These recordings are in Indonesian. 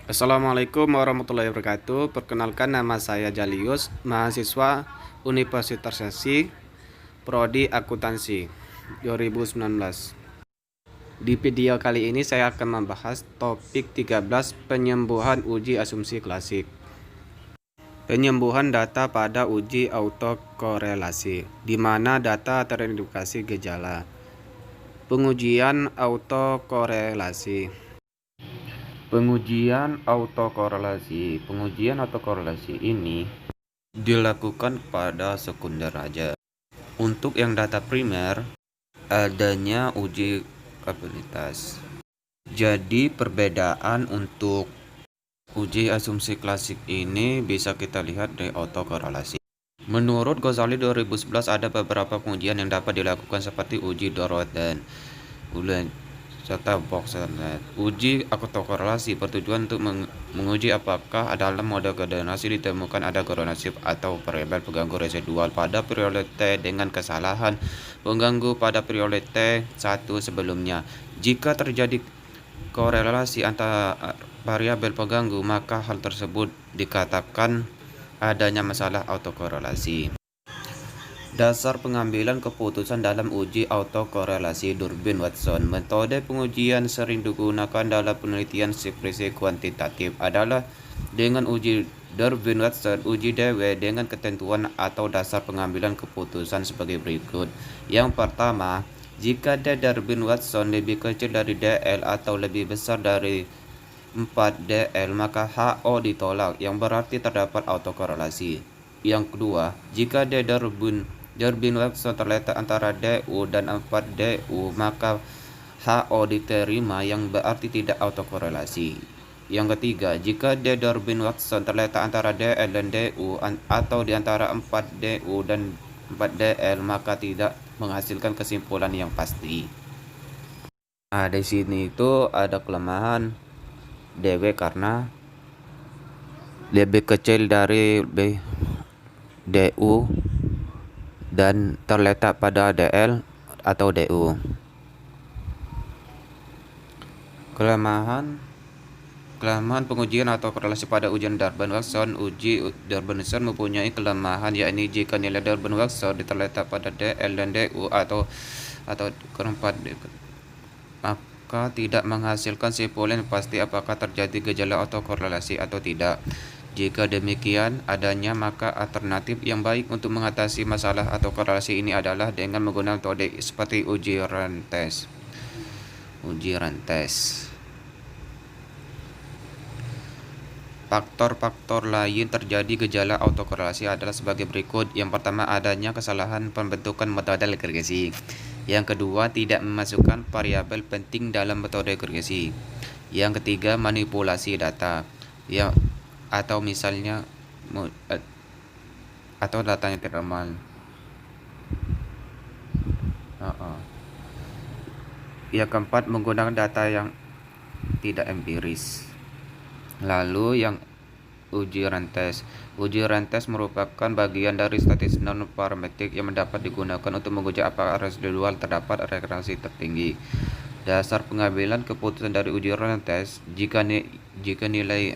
Assalamualaikum warahmatullahi wabarakatuh. Perkenalkan, nama saya Jalius, mahasiswa Universitas Sesi, Prodi Akuntansi 2019. Di video kali ini saya akan membahas topik 13, penyembuhan uji asumsi klasik. Penyembuhan data pada uji autokorelasi, di mana data terindikasi gejala. Pengujian autokorelasi. Pengujian autokorelasi ini dilakukan pada sekunder aja. Untuk yang data primer, adanya uji kapabilitas. Jadi perbedaan untuk uji asumsi klasik ini bisa kita lihat dari autokorelasi. Menurut Ghazali 2011, ada beberapa pengujian yang dapat dilakukan seperti uji Dorot dan Ulen serta Box-net. Uji autokorelasi bertujuan untuk menguji apakah dalam model koordinasi ditemukan ada koordinasi atau variabel pengganggu residual pada periode T dengan kesalahan pengganggu pada periode T1 sebelumnya. Jika terjadi korelasi antara variabel pengganggu, maka hal tersebut dikatakan adanya masalah autokorelasi. Dasar pengambilan keputusan dalam uji autokorelasi Durbin-Watson. Metode pengujian sering digunakan dalam penelitian sekresi kuantitatif adalah dengan uji Durbin-Watson, uji DW dengan ketentuan atau dasar pengambilan keputusan sebagai berikut. Yang pertama, jika D Durbin-Watson lebih kecil dari DL atau lebih besar dari 4DL, maka HO ditolak, yang berarti terdapat autokorelasi. Yang kedua, jika D Durbin-Watson terletak antara DU dan 4DU, maka HO diterima, yang berarti tidak autokorelasi. Yang ketiga, jika D Durbin-Watson terletak antara DL dan DU atau di antara 4DU dan 4DL, maka tidak menghasilkan kesimpulan yang pasti. Nah, di sini itu ada kelemahan DW karena lebih kecil dari DU dan terletak pada DL atau DU. Kelemahan pengujian atau korelasi pada ujian Durbin-Watson. Uji Durbin-Watson mempunyai kelemahan, yakni jika nilai Durbin-Watson terletak pada DL dan DU atau keempat, maka tidak menghasilkan kesimpulan pasti apakah terjadi gejala autokorelasi atau tidak. Jika demikian adanya, maka alternatif yang baik untuk mengatasi masalah autokorelasi ini adalah dengan menggunakan metode seperti uji rantes. Faktor-faktor lain terjadi gejala autokorelasi adalah sebagai berikut. Yang pertama, adanya kesalahan pembentukan metode regresi. Yang kedua, tidak memasukkan variabel penting dalam metode regresi. Yang ketiga, manipulasi data, atau misalnya atau datanya tidak normal. Yang keempat, menggunakan data yang tidak empiris. Lalu yang uji rantes. Uji rantes merupakan bagian dari statistik non-parametrik yang dapat digunakan untuk menguji apakah residual terdapat rekurrensi tertinggi. Dasar pengambilan keputusan dari uji rantes, jika nilai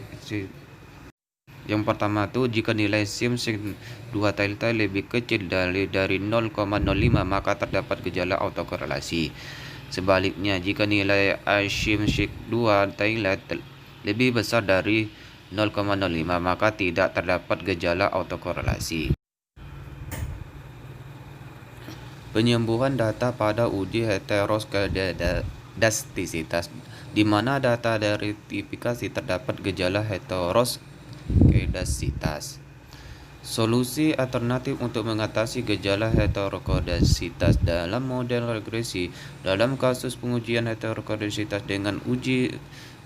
yang pertama tuh, jika nilai SIM 2 tilde lebih kecil dari 0,05, maka terdapat gejala autokorelasi. Sebaliknya, jika nilai SIM 2 tilde lebih besar dari 0,05, maka tidak terdapat gejala autokorelasi. Penyembuhan data pada uji heteroskedastisitas, di mana data dari tipifikasi terdapat gejala heteroskedastisitas. Solusi alternatif untuk mengatasi gejala heteroskedastisitas dalam model regresi. Dalam kasus pengujian heteroskedastisitas dengan uji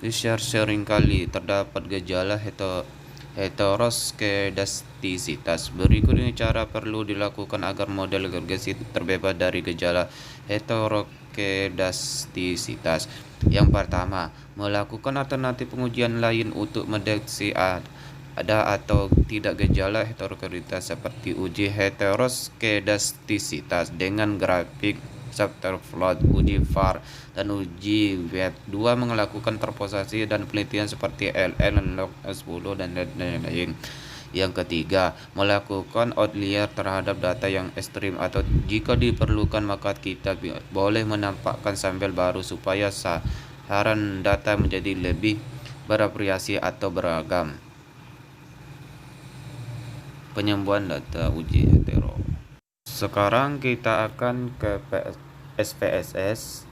Richard, seringkali terdapat gejala heteroskedastisitas. Berikut ini cara perlu dilakukan agar model regresi terbebas dari gejala heteroskedastisitas. Yang pertama, melakukan alternatif pengujian lain untuk mendeteksi ada atau tidak gejala heteroskedastisitas, seperti uji heteroskedastisitas dengan grafik Subterfuge, uji VAR, dan uji WET. 2. Melakukan terposasi dan penelitian seperti LN, log 10 dan lain-lain. Yang ketiga, melakukan outlier terhadap data yang ekstrim, atau jika diperlukan maka kita boleh menampakkan sampel baru supaya saran data menjadi lebih bervariasi atau beragam. Penyembuhan data uji hetero. Sekarang kita akan ke SPSS.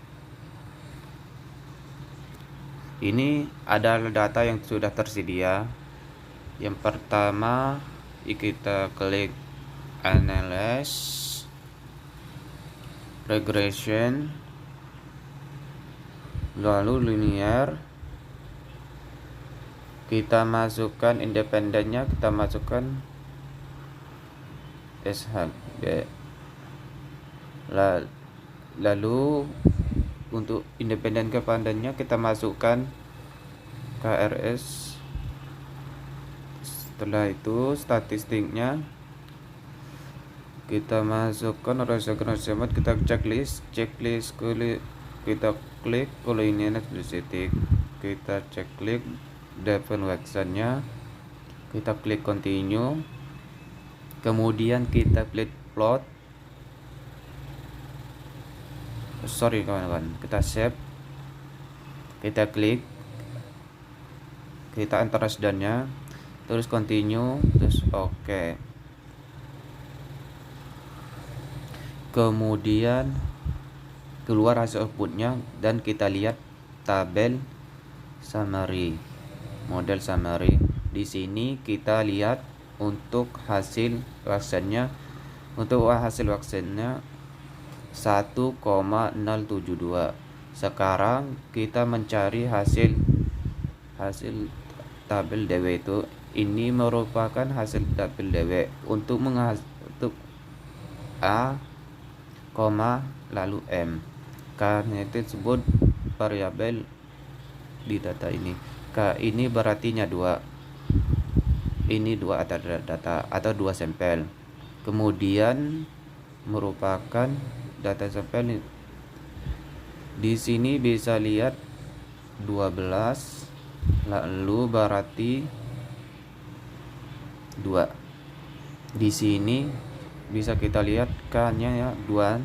Ini adalah data yang sudah tersedia. Yang pertama, kita klik Analyze, Regression, lalu Linear. Kita masukkan independennya, kita masukkan SHB. Lalu untuk independen kepandannya kita masukkan KRS. Setelah itu statistiknya kita masukkan resolusi, kita checklist kita klik. Kalau ini statistik kita klik define websitenya, kita klik continue, kemudian kita klik plot. Kawan-kawan, kita save, kita klik, kita enter residenya, terus continue, terus oke. Kemudian keluar hasil outputnya dan kita lihat tabel summary, model summary. Di sini kita lihat untuk hasil vaksinnya. Untuk hasil vaksinnya 1,072. Sekarang kita mencari hasil tabel DW itu. Ini merupakan hasil tabel DW untuk A, lalu M. Karena itu disebut variabel di data ini. K ini berarti 2. Ini 2 data atau 2 sampel. Kemudian merupakan data sampel. Di sini bisa lihat 12, lalu berarti 2. Di sini bisa kita lihat K-nya ya 2,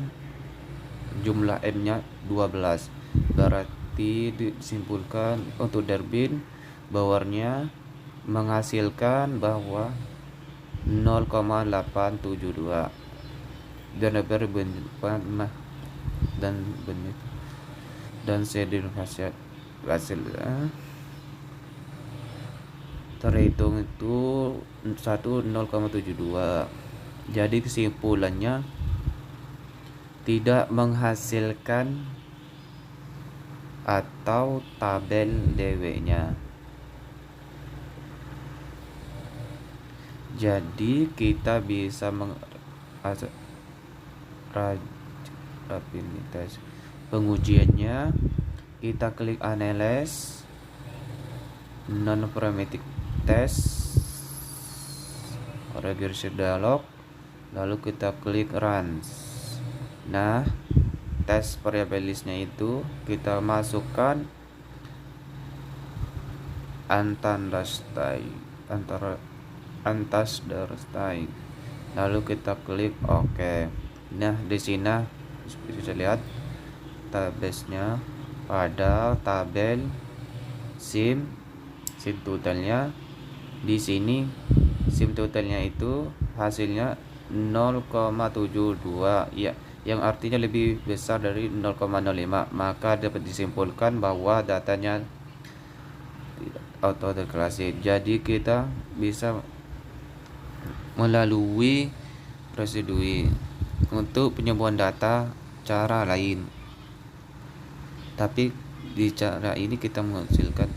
jumlah M-nya 12. Berarti disimpulkan untuk Derbin Bowernya menghasilkan bahwa 0,872 dan sedih hasil terhitung itu 0,72. Jadi kesimpulannya tidak menghasilkan atau tabel DW-nya. Jadi kita bisa rapidinitas pengujiannya. Kita klik Analyze, Non-Parametric Test, Regression Dialog, lalu kita klik Run. Nah, tes variabelnya itu kita masukkan Antasdarstay, lalu kita klik OK. Nah, di sini bisa lihat tabelnya pada tabel SIM totalnya. Di sini SIM totalnya itu hasilnya 0,72 ya, yang artinya lebih besar dari 0,05. Maka dapat disimpulkan bahwa datanya auto declaration. Jadi kita bisa melalui prosedur untuk penyembuhan data cara lain, tapi di cara ini kita menghasilkan